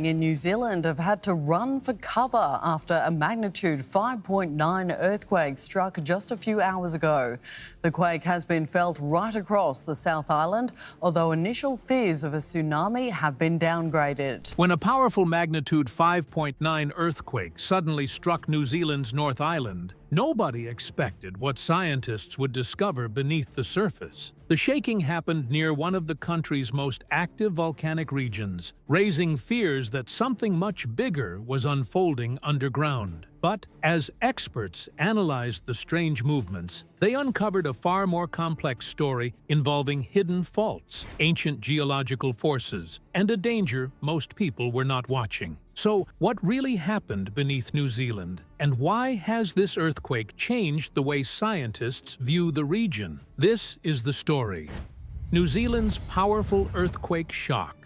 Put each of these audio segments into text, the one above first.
In New Zealand have had to run for cover after a magnitude 5.9 earthquake struck just a few hours ago. The quake has been felt right across the South Island, although initial fears of a tsunami have been downgraded. When a powerful magnitude 5.9 earthquake suddenly struck New Zealand's North Island, nobody expected what scientists would discover beneath the surface. The shaking happened near one of the country's most active volcanic regions, raising fears that something much bigger was unfolding underground. But as experts analyzed the strange movements, they uncovered a far more complex story involving hidden faults, ancient geological forces, and a danger most people were not watching. So, what really happened beneath New Zealand? And why has this earthquake changed the way scientists view the region? This is the story. New Zealand's powerful earthquake shock.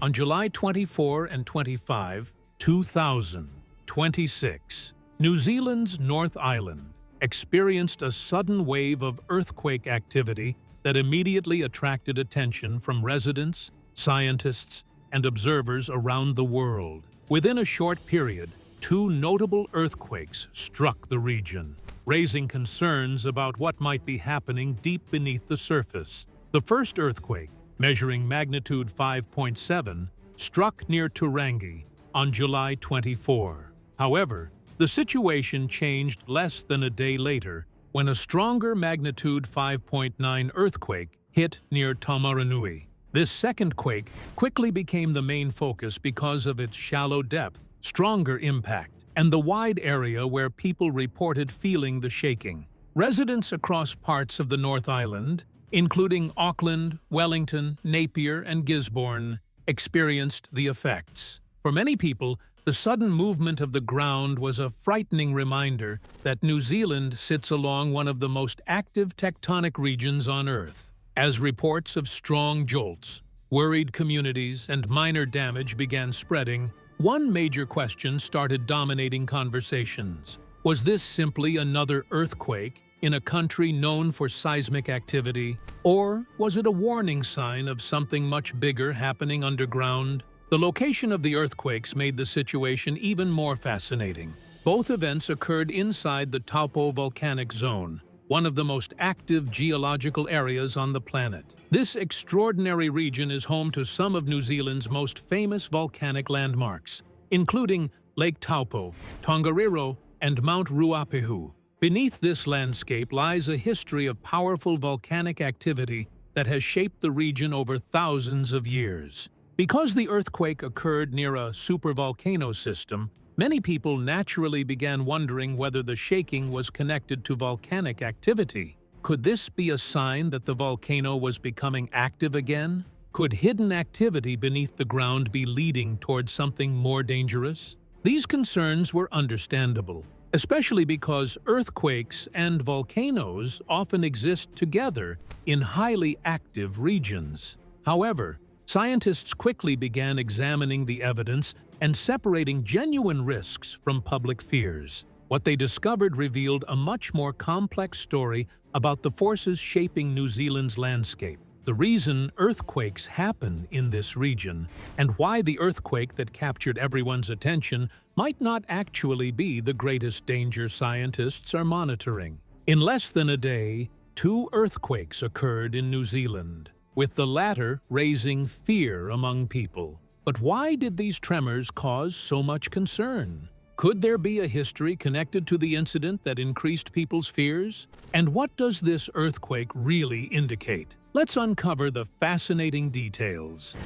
On July 24 and 25, 2026, New Zealand's North Island experienced a sudden wave of earthquake activity that immediately attracted attention from residents, scientists, and observers around the world. Within a short period, two notable earthquakes struck the region, raising concerns about what might be happening deep beneath the surface. The first earthquake, measuring magnitude 5.7, struck near Turangi on July 24. However, the situation changed less than a day later when a stronger magnitude 5.9 earthquake hit near Taumarunui. This second quake quickly became the main focus because of its shallow depth, stronger impact, and the wide area where people reported feeling the shaking. Residents across parts of the North Island, including Auckland, Wellington, Napier, and Gisborne, experienced the effects. For many people, the sudden movement of the ground was a frightening reminder that New Zealand sits along one of the most active tectonic regions on Earth. As reports of strong jolts, worried communities, and minor damage began spreading, one major question started dominating conversations. Was this simply another earthquake in a country known for seismic activity, or was it a warning sign of something much bigger happening underground? The location of the earthquakes made the situation even more fascinating. Both events occurred inside the Taupo volcanic zone, one of the most active geological areas on the planet. This extraordinary region is home to some of New Zealand's most famous volcanic landmarks, including Lake Taupo, Tongariro, and Mount Ruapehu. Beneath this landscape lies a history of powerful volcanic activity that has shaped the region over thousands of years. Because the earthquake occurred near a supervolcano system, many people naturally began wondering whether the shaking was connected to volcanic activity. Could this be a sign that the volcano was becoming active again? Could hidden activity beneath the ground be leading towards something more dangerous? These concerns were understandable, especially because earthquakes and volcanoes often exist together in highly active regions. However, scientists quickly began examining the evidence and separating genuine risks from public fears. What they discovered revealed a much more complex story about the forces shaping New Zealand's landscape, the reason earthquakes happen in this region, and why the earthquake that captured everyone's attention might not actually be the greatest danger scientists are monitoring. In less than a day, two earthquakes occurred in New Zealand, with the latter raising fear among people. But why did these tremors cause so much concern? Could there be a history connected to the incident that increased people's fears? And what does this earthquake really indicate? Let's uncover the fascinating details.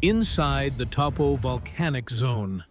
Inside the Taupo volcanic zone,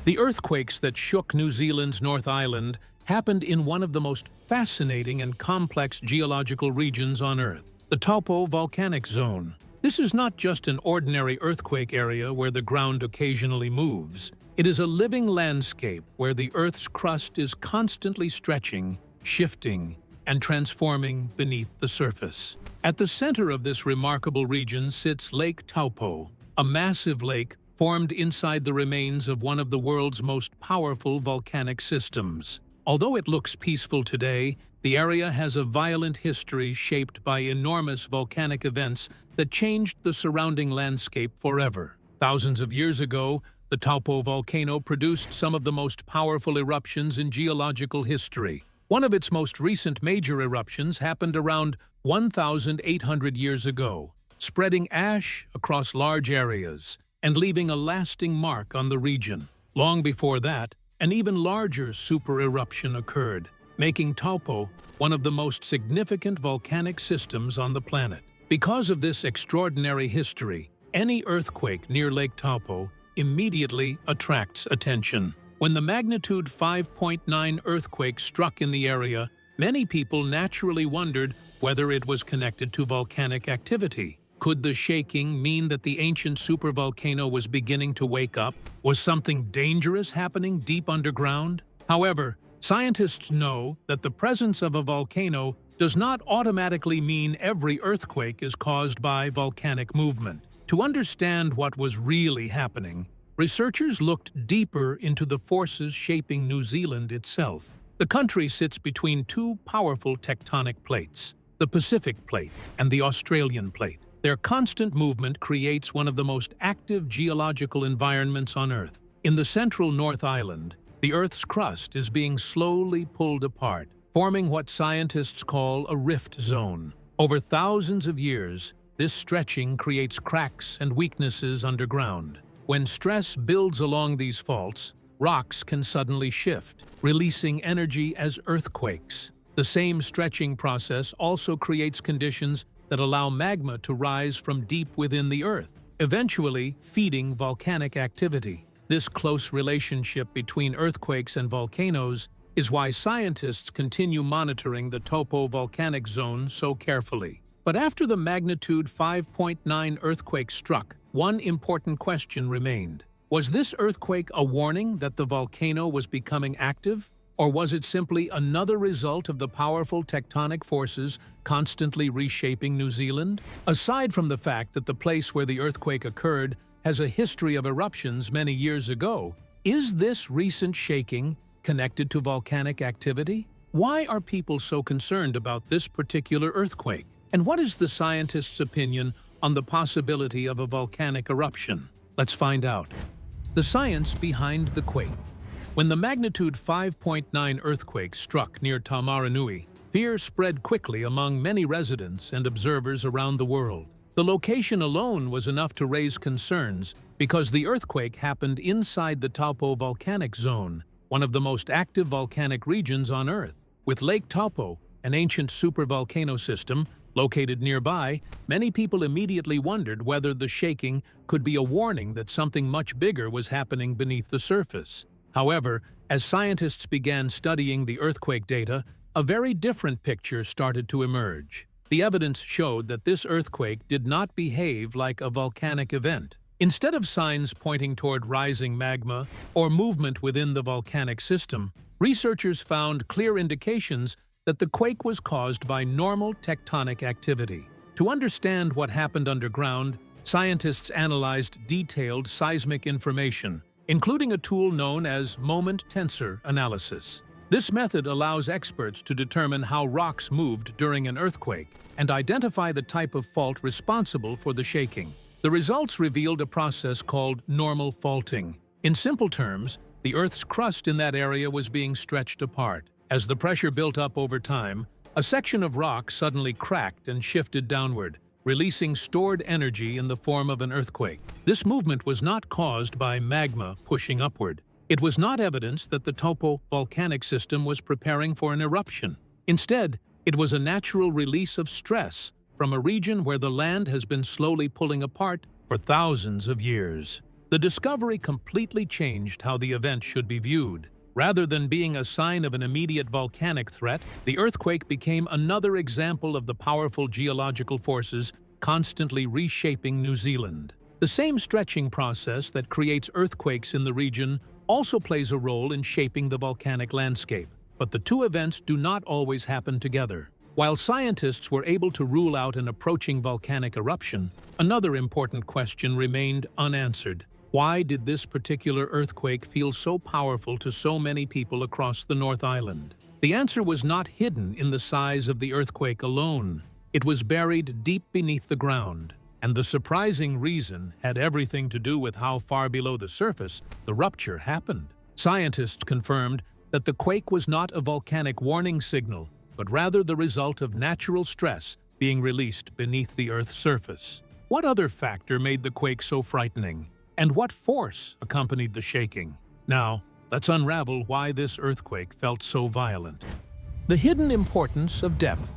the earthquakes that shook New Zealand's North Island happened in one of the most fascinating and complex geological regions on Earth, the Taupo volcanic zone. This is not just an ordinary earthquake area where the ground occasionally moves. It is a living landscape where the Earth's crust is constantly stretching, shifting, and transforming beneath the surface. At the center of this remarkable region sits Lake Taupo, a massive lake formed inside the remains of one of the world's most powerful volcanic systems. Although it looks peaceful today, the area has a violent history shaped by enormous volcanic events that changed the surrounding landscape forever. Thousands of years ago, the Taupo volcano produced some of the most powerful eruptions in geological history. One of its most recent major eruptions happened around 1,800 years ago, spreading ash across large areas and leaving a lasting mark on the region. Long before that, an even larger super-eruption occurred, making Taupo one of the most significant volcanic systems on the planet. Because of this extraordinary history, any earthquake near Lake Taupo immediately attracts attention. When the magnitude 5.9 earthquake struck in the area, many people naturally wondered whether it was connected to volcanic activity. Could the shaking mean that the ancient supervolcano was beginning to wake up? Was something dangerous happening deep underground? However, scientists know that the presence of a volcano does not automatically mean every earthquake is caused by volcanic movement. To understand what was really happening, researchers looked deeper into the forces shaping New Zealand itself. The country sits between two powerful tectonic plates, the Pacific Plate and the Australian Plate. Their constant movement creates one of the most active geological environments on Earth. In the central North Island, the Earth's crust is being slowly pulled apart, forming what scientists call a rift zone. Over thousands of years, this stretching creates cracks and weaknesses underground. When stress builds along these faults, rocks can suddenly shift, releasing energy as earthquakes. The same stretching process also creates conditions that allow magma to rise from deep within the Earth, eventually feeding volcanic activity. This close relationship between earthquakes and volcanoes is why scientists continue monitoring the Taupo volcanic zone so carefully. But after the magnitude 5.9 earthquake struck, one important question remained. Was this earthquake a warning that the volcano was becoming active? Or was it simply another result of the powerful tectonic forces constantly reshaping New Zealand? Aside from the fact that the place where the earthquake occurred has a history of eruptions many years ago, is this recent shaking connected to volcanic activity? Why are people so concerned about this particular earthquake? And what is the scientists' opinion on the possibility of a volcanic eruption? Let's find out. The science behind the quake. When the magnitude 5.9 earthquake struck near Taumaranui, fear spread quickly among many residents and observers around the world. The location alone was enough to raise concerns because the earthquake happened inside the Taupo volcanic zone, one of the most active volcanic regions on Earth. With Lake Taupo, an ancient supervolcano system, located nearby, many people immediately wondered whether the shaking could be a warning that something much bigger was happening beneath the surface. However, as scientists began studying the earthquake data, a very different picture started to emerge. The evidence showed that this earthquake did not behave like a volcanic event. Instead of signs pointing toward rising magma or movement within the volcanic system, researchers found clear indications that the quake was caused by normal tectonic activity. To understand what happened underground, scientists analyzed detailed seismic information, including a tool known as moment tensor analysis. This method allows experts to determine how rocks moved during an earthquake and identify the type of fault responsible for the shaking. The results revealed a process called normal faulting. In simple terms, the Earth's crust in that area was being stretched apart. As the pressure built up over time, a section of rock suddenly cracked and shifted downward, releasing stored energy in the form of an earthquake. This movement was not caused by magma pushing upward. It was not evidence that the Taupo volcanic system was preparing for an eruption. Instead, it was a natural release of stress from a region where the land has been slowly pulling apart for thousands of years. The discovery completely changed how the event should be viewed. Rather than being a sign of an immediate volcanic threat, the earthquake became another example of the powerful geological forces constantly reshaping New Zealand. The same stretching process that creates earthquakes in the region also plays a role in shaping the volcanic landscape, but the two events do not always happen together. While scientists were able to rule out an approaching volcanic eruption, another important question remained unanswered. Why did this particular earthquake feel so powerful to so many people across the North Island? The answer was not hidden in the size of the earthquake alone. It was buried deep beneath the ground, And the surprising reason had everything to do with how far below the surface the rupture happened. Scientists confirmed that the quake was not a volcanic warning signal, but rather the result of natural stress being released beneath the Earth's surface. What other factor made the quake so frightening? And what force accompanied the shaking? Now, let's unravel why this earthquake felt so violent. The hidden importance of depth.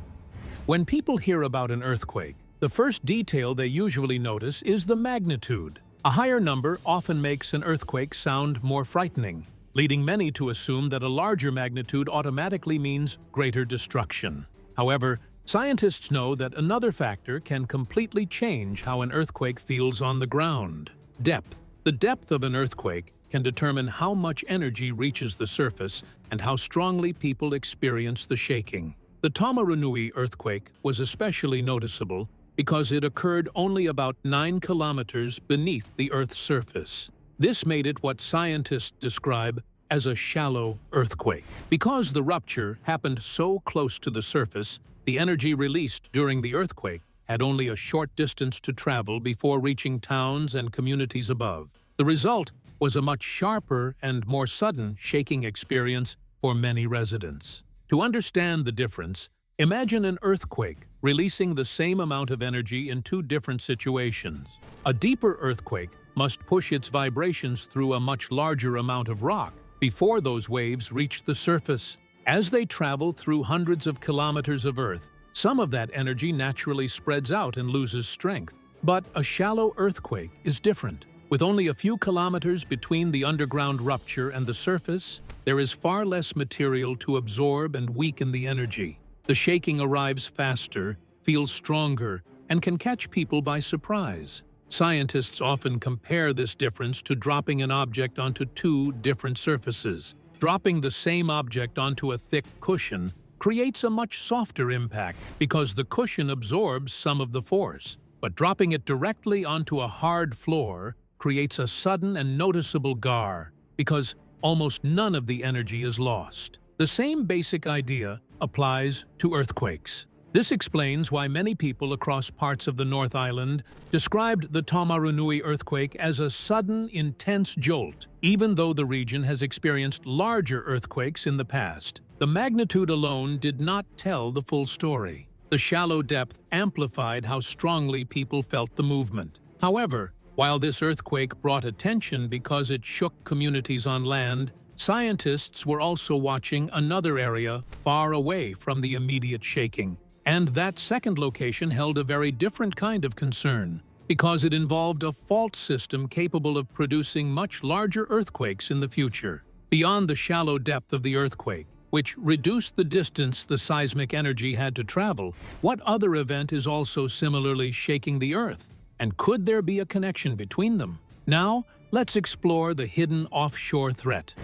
When people hear about an earthquake, the first detail they usually notice is the magnitude. A higher number often makes an earthquake sound more frightening, leading many to assume that a larger magnitude automatically means greater destruction. However, scientists know that another factor can completely change how an earthquake feels on the ground. Depth. The depth of an earthquake can determine how much energy reaches the surface and how strongly people experience the shaking. The Taumarunui earthquake was especially noticeable because it occurred only about 9 kilometers beneath the Earth's surface. This made it what scientists describe as a shallow earthquake. Because the rupture happened so close to the surface, the energy released during the earthquake had only a short distance to travel before reaching towns and communities above. The result was a much sharper and more sudden shaking experience for many residents. To understand the difference, imagine an earthquake releasing the same amount of energy in two different situations. A deeper earthquake must push its vibrations through a much larger amount of rock before those waves reach the surface. As they travel through hundreds of kilometers of Earth, some of that energy naturally spreads out and loses strength. But a shallow earthquake is different. With only a few kilometers between the underground rupture and the surface, there is far less material to absorb and weaken the energy. The shaking arrives faster, feels stronger, and can catch people by surprise. Scientists often compare this difference to dropping an object onto two different surfaces. Dropping the same object onto a thick cushion creates a much softer impact because the cushion absorbs some of the force. But dropping it directly onto a hard floor creates a sudden and noticeable jar because almost none of the energy is lost. The same basic idea applies to earthquakes. This explains why many people across parts of the North Island described the Taumarunui earthquake as a sudden, intense jolt, even though the region has experienced larger earthquakes in the past. The magnitude alone did not tell the full story. The shallow depth amplified how strongly people felt the movement. However, while this earthquake brought attention because it shook communities on land, scientists were also watching another area far away from the immediate shaking. And that second location held a very different kind of concern, because it involved a fault system capable of producing much larger earthquakes in the future. Beyond the shallow depth of the earthquake, which reduced the distance the seismic energy had to travel, what other event is also similarly shaking the Earth? And could there be a connection between them? Now, let's explore the hidden offshore threat.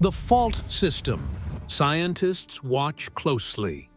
The fault system. Scientists watch closely.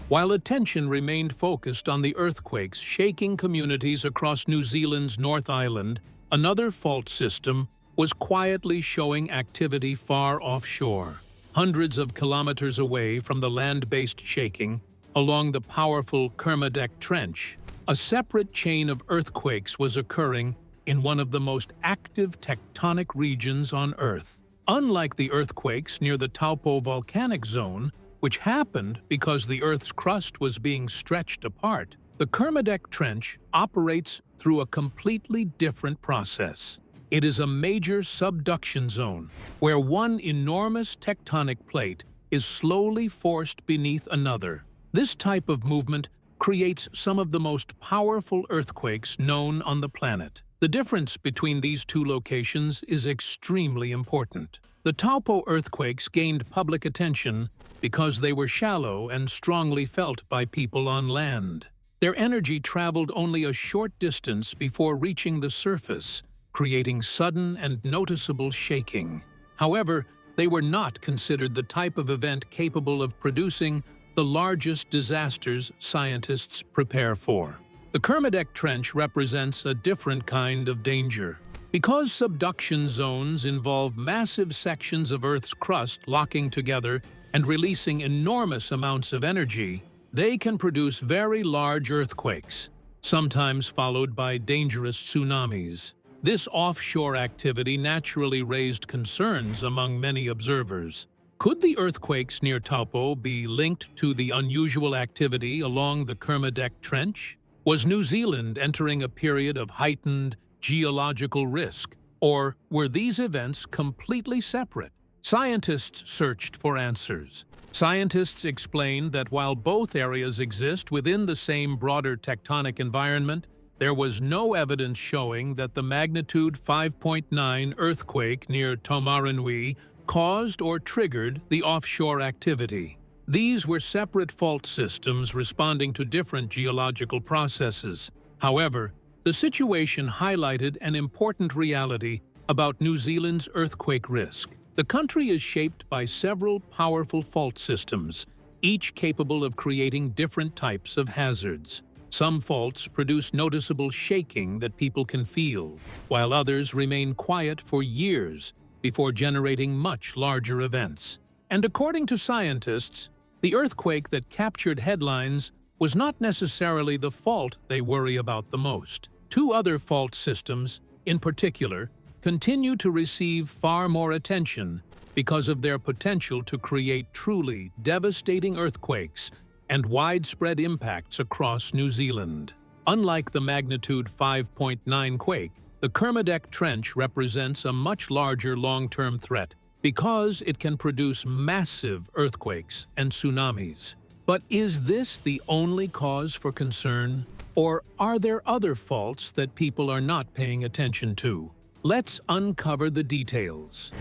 While attention remained focused on the earthquakes shaking communities across New Zealand's North Island, another fault system was quietly showing activity far offshore. Hundreds of kilometers away from the land-based shaking, along the powerful Kermadec Trench, a separate chain of earthquakes was occurring in one of the most active tectonic regions on Earth. Unlike the earthquakes near the Taupo volcanic zone, which happened because the Earth's crust was being stretched apart, the Kermadec Trench operates through a completely different process. It is a major subduction zone, where one enormous tectonic plate is slowly forced beneath another. This type of movement creates some of the most powerful earthquakes known on the planet. The difference between these two locations is extremely important. The Taupo earthquakes gained public attention because they were shallow and strongly felt by people on land. Their energy traveled only a short distance before reaching the surface, creating sudden and noticeable shaking. However, they were not considered the type of event capable of producing the largest disasters scientists prepare for. The Kermadec Trench represents a different kind of danger. Because subduction zones involve massive sections of Earth's crust locking together and releasing enormous amounts of energy, they can produce very large earthquakes. sometimes followed by dangerous tsunamis. This offshore activity naturally raised concerns among many observers. Could the earthquakes near Taupo be linked to the unusual activity along the Kermadec Trench? Was New Zealand entering a period of heightened geological risk, or were these events completely separate? Scientists searched for answers. Scientists explained that while both areas exist within the same broader tectonic environment, there was no evidence showing that the magnitude 5.9 earthquake near Taumaranui caused or triggered the offshore activity. These were separate fault systems responding to different geological processes. However, the situation highlighted an important reality about New Zealand's earthquake risk. The country is shaped by several powerful fault systems, each capable of creating different types of hazards. Some faults produce noticeable shaking that people can feel, while others remain quiet for years before generating much larger events. And according to scientists, the earthquake that captured headlines was not necessarily the fault they worry about the most. Two other fault systems, in particular, continue to receive far more attention because of their potential to create truly devastating earthquakes and widespread impacts across New Zealand. Unlike the magnitude 5.9 quake, the Kermadec Trench represents a much larger long-term threat because it can produce massive earthquakes and tsunamis. But is this the only cause for concern? Or are there other faults that people are not paying attention to? Let's uncover the details.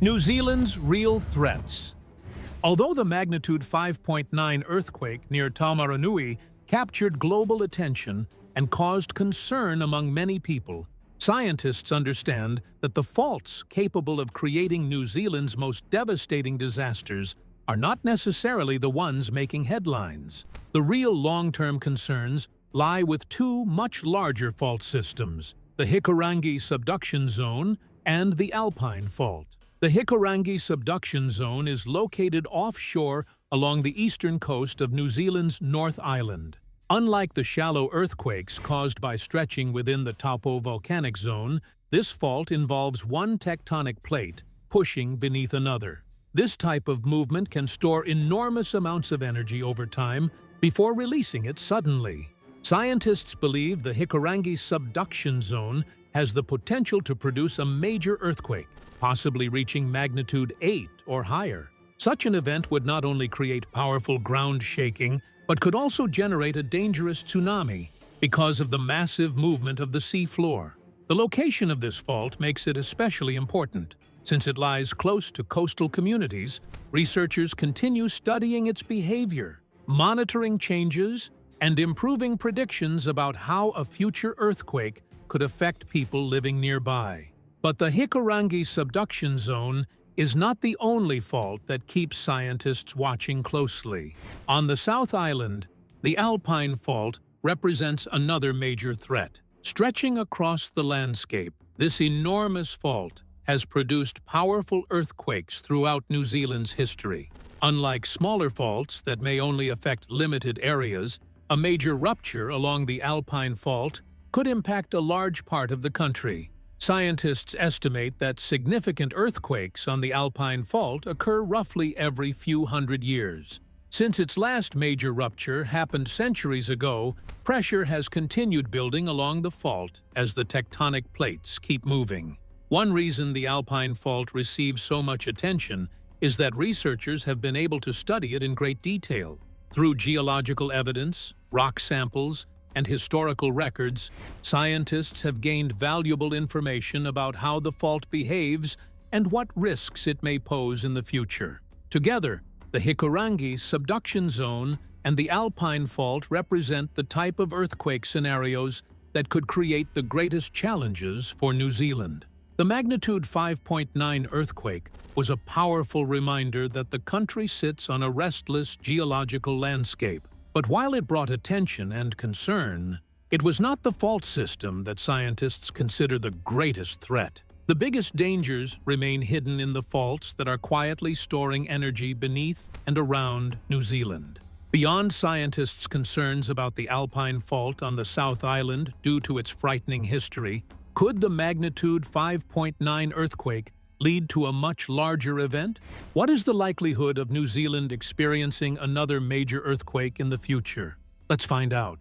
New Zealand's real threats. Although the magnitude 5.9 earthquake near Taumaranui captured global attention and caused concern among many people, scientists understand that the faults capable of creating New Zealand's most devastating disasters are not necessarily the ones making headlines. The real long-term concerns lie with two much larger fault systems, the Hikurangi subduction zone and the Alpine fault. The Hikurangi subduction zone is located offshore along the eastern coast of New Zealand's North Island. Unlike the shallow earthquakes caused by stretching within the Taupo volcanic zone, this fault involves one tectonic plate pushing beneath another. This type of movement can store enormous amounts of energy over time before releasing it suddenly. Scientists believe the Hikurangi subduction zone has the potential to produce a major earthquake, possibly reaching magnitude 8 or higher. Such an event would not only create powerful ground shaking, but could also generate a dangerous tsunami because of the massive movement of the sea floor. The location of this fault makes it especially important. Since it lies close to coastal communities, researchers continue studying its behavior, monitoring changes, and improving predictions about how a future earthquake could affect people living nearby. But the Hikurangi subduction zone is not the only fault that keeps scientists watching closely. On the South Island, the Alpine fault represents another major threat. Stretching across the landscape, this enormous fault has produced powerful earthquakes throughout New Zealand's history. Unlike smaller faults that may only affect limited areas, a major rupture along the Alpine fault could impact a large part of the country. Scientists estimate that significant earthquakes on the Alpine fault occur roughly every few hundred years. Since its last major rupture happened centuries ago, pressure has continued building along the fault as the tectonic plates keep moving. One reason the Alpine fault receives so much attention is that researchers have been able to study it in great detail. Through geological evidence, rock samples, and historical records, scientists have gained valuable information about how the fault behaves and what risks it may pose in the future. Together, the Hikurangi subduction zone and the Alpine fault represent the type of earthquake scenarios that could create the greatest challenges for New Zealand. The magnitude 5.9 earthquake was a powerful reminder that the country sits on a restless geological landscape. But while it brought attention and concern, it was not the fault system that scientists consider the greatest threat. The biggest dangers remain hidden in the faults that are quietly storing energy beneath and around New Zealand. Beyond scientists' concerns about the Alpine Fault on the South Island due to its frightening history, could the magnitude 5.9 earthquake lead to a much larger event? What is the likelihood of New Zealand experiencing another major earthquake in the future? Let's find out.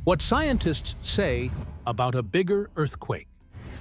What scientists say about a bigger earthquake.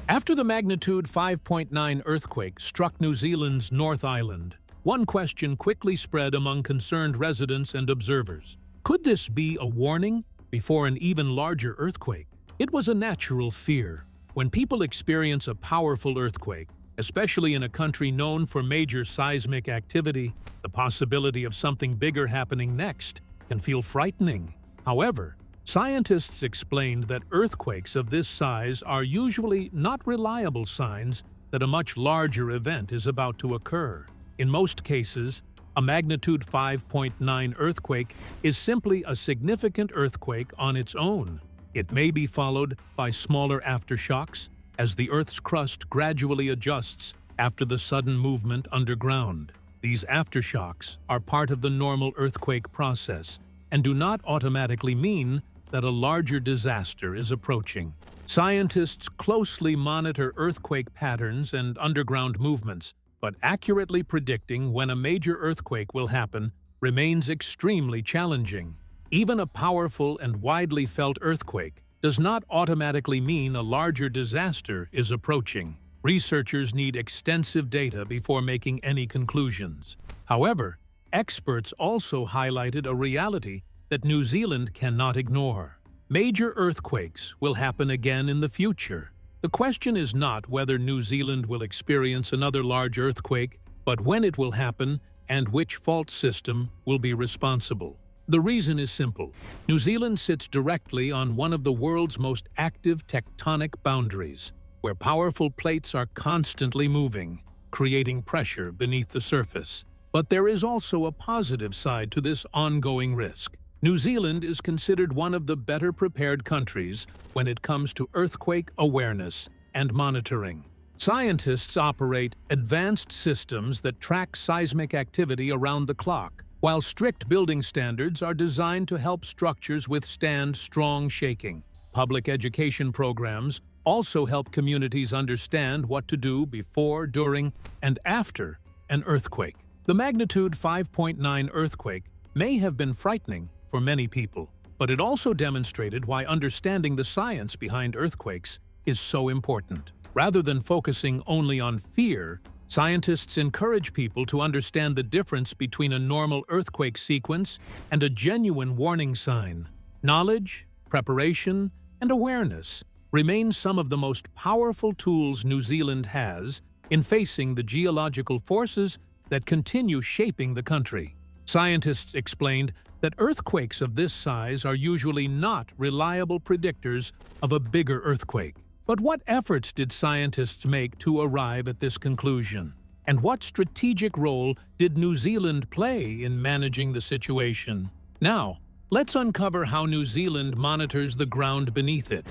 After the magnitude 5.9 earthquake struck New Zealand's North Island, one question quickly spread among concerned residents and observers. Could this be a warning before an even larger earthquake? It was a natural fear. When people experience a powerful earthquake, especially in a country known for major seismic activity, the possibility of something bigger happening next can feel frightening. However, scientists explained that earthquakes of this size are usually not reliable signs that a much larger event is about to occur. In most cases, a magnitude 5.9 earthquake is simply a significant earthquake on its own. It may be followed by smaller aftershocks as the Earth's crust gradually adjusts after the sudden movement underground. These aftershocks are part of the normal earthquake process and do not automatically mean that a larger disaster is approaching. Scientists closely monitor earthquake patterns and underground movements, but accurately predicting when a major earthquake will happen remains extremely challenging. Even a powerful and widely felt earthquake does not automatically mean a larger disaster is approaching. Researchers need extensive data before making any conclusions. However, experts also highlighted a reality that New Zealand cannot ignore. Major earthquakes will happen again in the future. The question is not whether New Zealand will experience another large earthquake, but when it will happen and which fault system will be responsible. The reason is simple. New Zealand sits directly on one of the world's most active tectonic boundaries, where powerful plates are constantly moving, creating pressure beneath the surface. But there is also a positive side to this ongoing risk. New Zealand is considered one of the better prepared countries when it comes to earthquake awareness and monitoring. Scientists operate advanced systems that track seismic activity around the clock, while strict building standards are designed to help structures withstand strong shaking. Public education programs also help communities understand what to do before, during, and after an earthquake. The magnitude 5.9 earthquake may have been frightening for many people, but it also demonstrated why understanding the science behind earthquakes is so important. Rather than focusing only on fear, scientists encourage people to understand the difference between a normal earthquake sequence and a genuine warning sign. Knowledge, preparation, and awareness remain some of the most powerful tools New Zealand has in facing the geological forces that continue shaping the country. Scientists explained that earthquakes of this size are usually not reliable predictors of a bigger earthquake. But what efforts did scientists make to arrive at this conclusion? And what strategic role did New Zealand play in managing the situation? Now, let's uncover how New Zealand monitors the ground beneath it.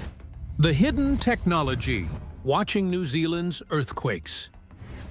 The hidden technology, watching New Zealand's earthquakes.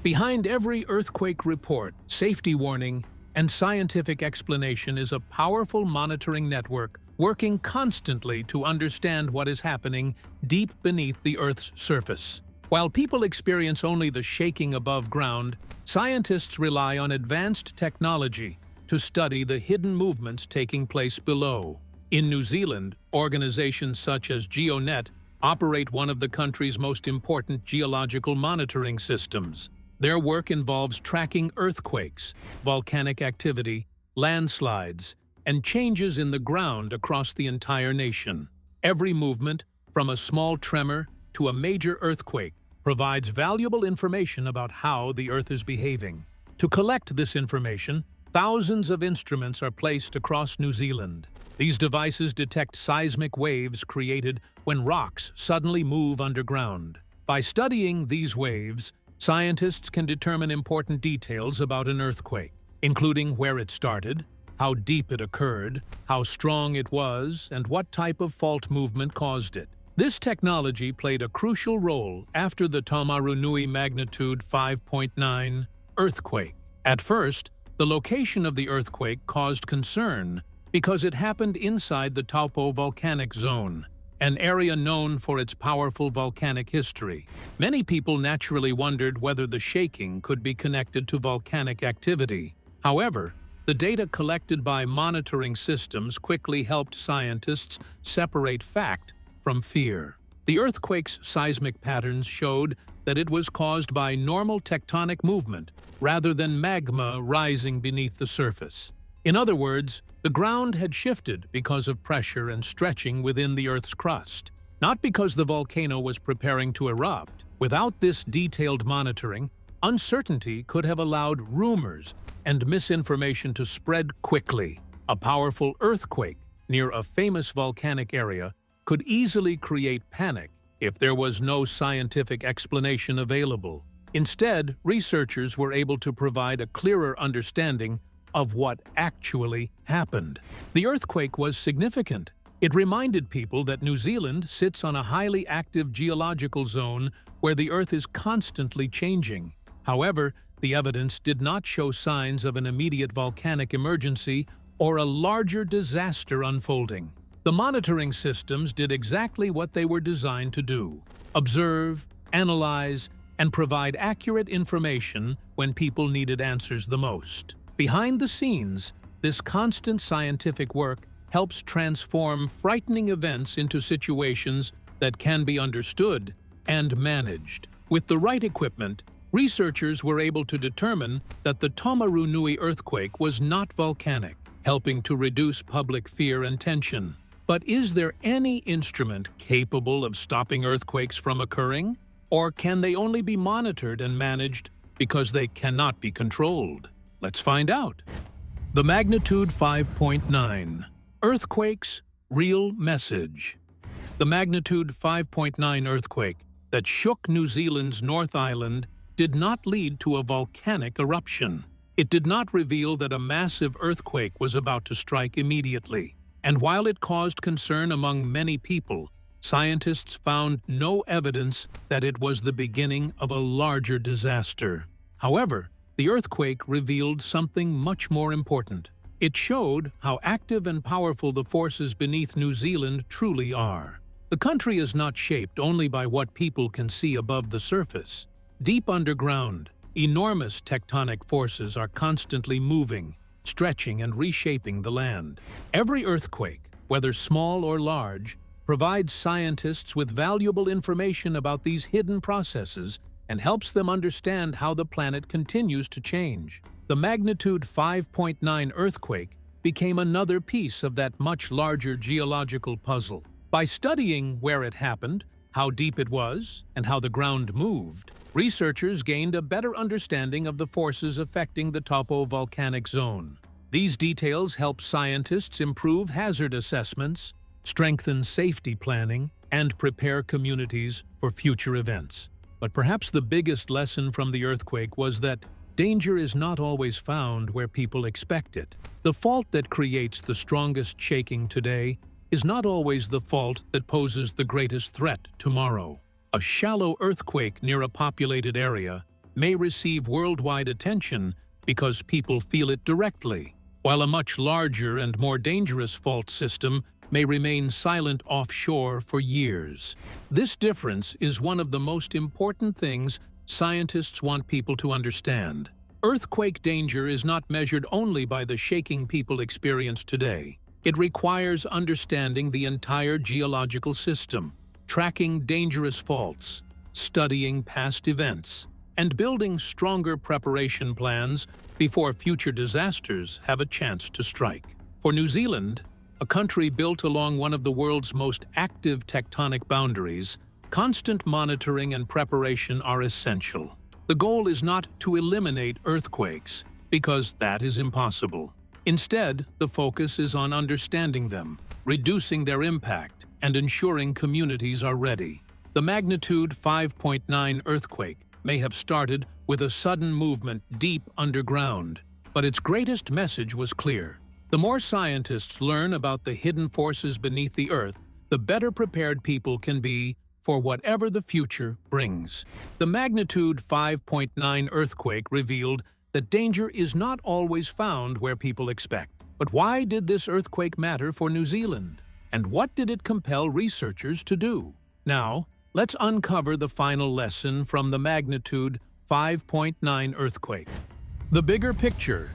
Behind every earthquake report, safety warning, and scientific explanation is a powerful monitoring network working constantly to understand what is happening deep beneath the Earth's surface. While people experience only the shaking above ground, scientists rely on advanced technology to study the hidden movements taking place below. In New Zealand, organizations such as GeoNet operate one of the country's most important geological monitoring systems. Their work involves tracking earthquakes, volcanic activity, landslides, and changes in the ground across the entire nation. Every movement, from a small tremor to a major earthquake, provides valuable information about how the Earth is behaving. To collect this information, thousands of instruments are placed across New Zealand. These devices detect seismic waves created when rocks suddenly move underground. By studying these waves, scientists can determine important details about an earthquake, including where it started, how deep it occurred, how strong it was, and what type of fault movement caused it. This technology played a crucial role after the Taumarunui magnitude 5.9 earthquake. At first, the location of the earthquake caused concern, Because it happened inside the Taupo volcanic zone, an area known for its powerful volcanic history. Many people naturally wondered whether the shaking could be connected to volcanic activity. However, the data collected by monitoring systems quickly helped scientists separate fact from fear. The earthquake's seismic patterns showed that it was caused by normal tectonic movement rather than magma rising beneath the surface. In other words, the ground had shifted because of pressure and stretching within the Earth's crust, not because the volcano was preparing to erupt. Without this detailed monitoring, uncertainty could have allowed rumors and misinformation to spread quickly. A powerful earthquake near a famous volcanic area could easily create panic if there was no scientific explanation available. Instead, researchers were able to provide a clearer understanding of what actually happened. The earthquake was significant. It reminded people that New Zealand sits on a highly active geological zone where the Earth is constantly changing. However, the evidence did not show signs of an immediate volcanic emergency or a larger disaster unfolding. The monitoring systems did exactly what they were designed to do: observe, analyze, and provide accurate information when people needed answers the most. Behind the scenes, this constant scientific work helps transform frightening events into situations that can be understood and managed. With the right equipment, researchers were able to determine that the Tomarunui earthquake was not volcanic, helping to reduce public fear and tension. But is there any instrument capable of stopping earthquakes from occurring? Or can they only be monitored and managed because they cannot be controlled? Let's find out. The magnitude 5.9. Earthquake's real message. The magnitude 5.9 earthquake that shook New Zealand's North Island did not lead to a volcanic eruption. It did not reveal that a massive earthquake was about to strike immediately. And while it caused concern among many people, scientists found no evidence that it was the beginning of a larger disaster. However, the earthquake revealed something much more important. It showed how active and powerful the forces beneath New Zealand truly are. The country is not shaped only by what people can see above the surface. Deep underground, enormous tectonic forces are constantly moving, stretching and reshaping the land. Every earthquake, whether small or large, provides scientists with valuable information about these hidden processes and helps them understand how the planet continues to change. The magnitude 5.9 earthquake became another piece of that much larger geological puzzle. By studying where it happened, how deep it was, and how the ground moved, researchers gained a better understanding of the forces affecting the Taupo volcanic zone. These details help scientists improve hazard assessments, strengthen safety planning, and prepare communities for future events. But perhaps the biggest lesson from the earthquake was that danger is not always found where people expect it. The fault that creates the strongest shaking today is not always the fault that poses the greatest threat tomorrow. A shallow earthquake near a populated area may receive worldwide attention because people feel it directly, while a much larger and more dangerous fault system may remain silent offshore for years. This difference is one of the most important things scientists want people to understand. Earthquake danger is not measured only by the shaking people experience today. It requires understanding the entire geological system, tracking dangerous faults, studying past events, and building stronger preparation plans before future disasters have a chance to strike. For New Zealand, a country built along one of the world's most active tectonic boundaries, constant monitoring and preparation are essential. The goal is not to eliminate earthquakes, because that is impossible. Instead, the focus is on understanding them, reducing their impact, and ensuring communities are ready. The magnitude 5.9 earthquake may have started with a sudden movement deep underground, but its greatest message was clear. The more scientists learn about the hidden forces beneath the Earth, the better prepared people can be for whatever the future brings. The magnitude 5.9 earthquake revealed that danger is not always found where people expect. But why did this earthquake matter for New Zealand? And what did it compel researchers to do? Now, let's uncover the final lesson from the magnitude 5.9 earthquake. The bigger picture.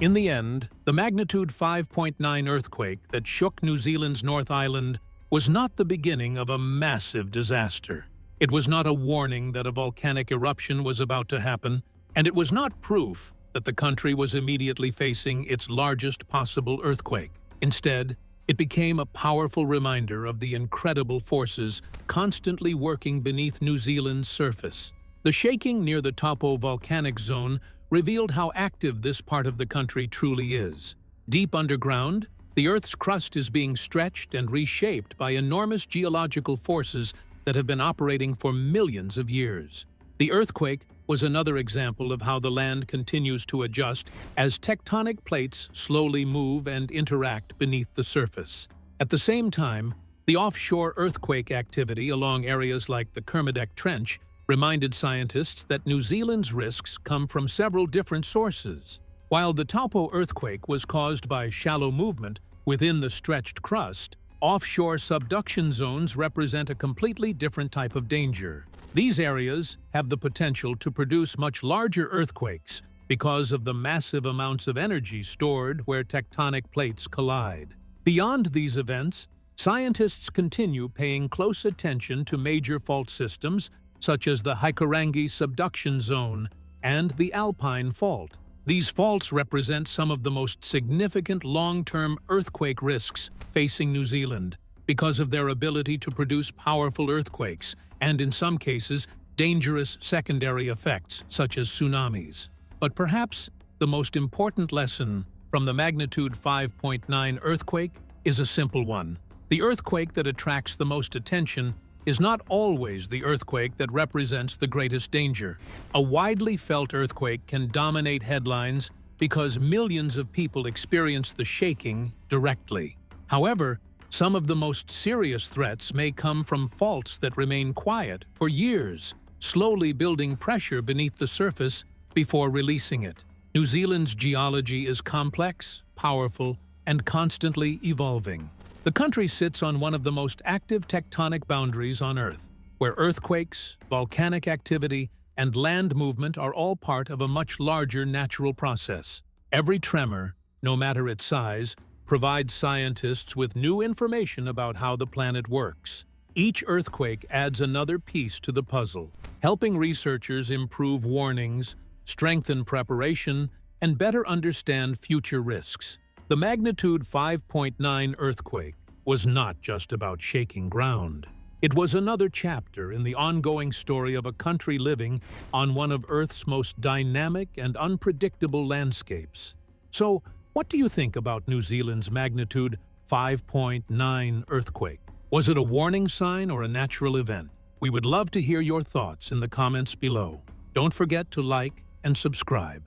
In the end, the magnitude 5.9 earthquake that shook New Zealand's North Island was not the beginning of a massive disaster. It was not a warning that a volcanic eruption was about to happen, and it was not proof that the country was immediately facing its largest possible earthquake. Instead, it became a powerful reminder of the incredible forces constantly working beneath New Zealand's surface. The shaking near the Taupo volcanic zone revealed how active this part of the country truly is. Deep underground, the Earth's crust is being stretched and reshaped by enormous geological forces that have been operating for millions of years. The earthquake was another example of how the land continues to adjust as tectonic plates slowly move and interact beneath the surface. At the same time, the offshore earthquake activity along areas like the Kermadec Trench reminded scientists that New Zealand's risks come from several different sources. While the Taupo earthquake was caused by shallow movement within the stretched crust, offshore subduction zones represent a completely different type of danger. These areas have the potential to produce much larger earthquakes because of the massive amounts of energy stored where tectonic plates collide. Beyond these events, scientists continue paying close attention to major fault systems such as the Haikurangi subduction zone and the Alpine Fault. These faults represent some of the most significant long-term earthquake risks facing New Zealand because of their ability to produce powerful earthquakes and, in some cases, dangerous secondary effects such as tsunamis. But perhaps the most important lesson from the magnitude 5.9 earthquake is a simple one. The earthquake that attracts the most attention is not always the earthquake that represents the greatest danger. A widely felt earthquake can dominate headlines because millions of people experience the shaking directly. However, some of the most serious threats may come from faults that remain quiet for years, slowly building pressure beneath the surface before releasing it. New Zealand's geology is complex, powerful, and constantly evolving. The country sits on one of the most active tectonic boundaries on Earth, where earthquakes, volcanic activity, and land movement are all part of a much larger natural process. Every tremor, no matter its size, provides scientists with new information about how the planet works. Each earthquake adds another piece to the puzzle, helping researchers improve warnings, strengthen preparation, and better understand future risks. The magnitude 5.9 earthquake was not just about shaking ground. It was another chapter in the ongoing story of a country living on one of Earth's most dynamic and unpredictable landscapes. So, what do you think about New Zealand's magnitude 5.9 earthquake? Was it a warning sign or a natural event? We would love to hear your thoughts in the comments below. Don't forget to like and subscribe.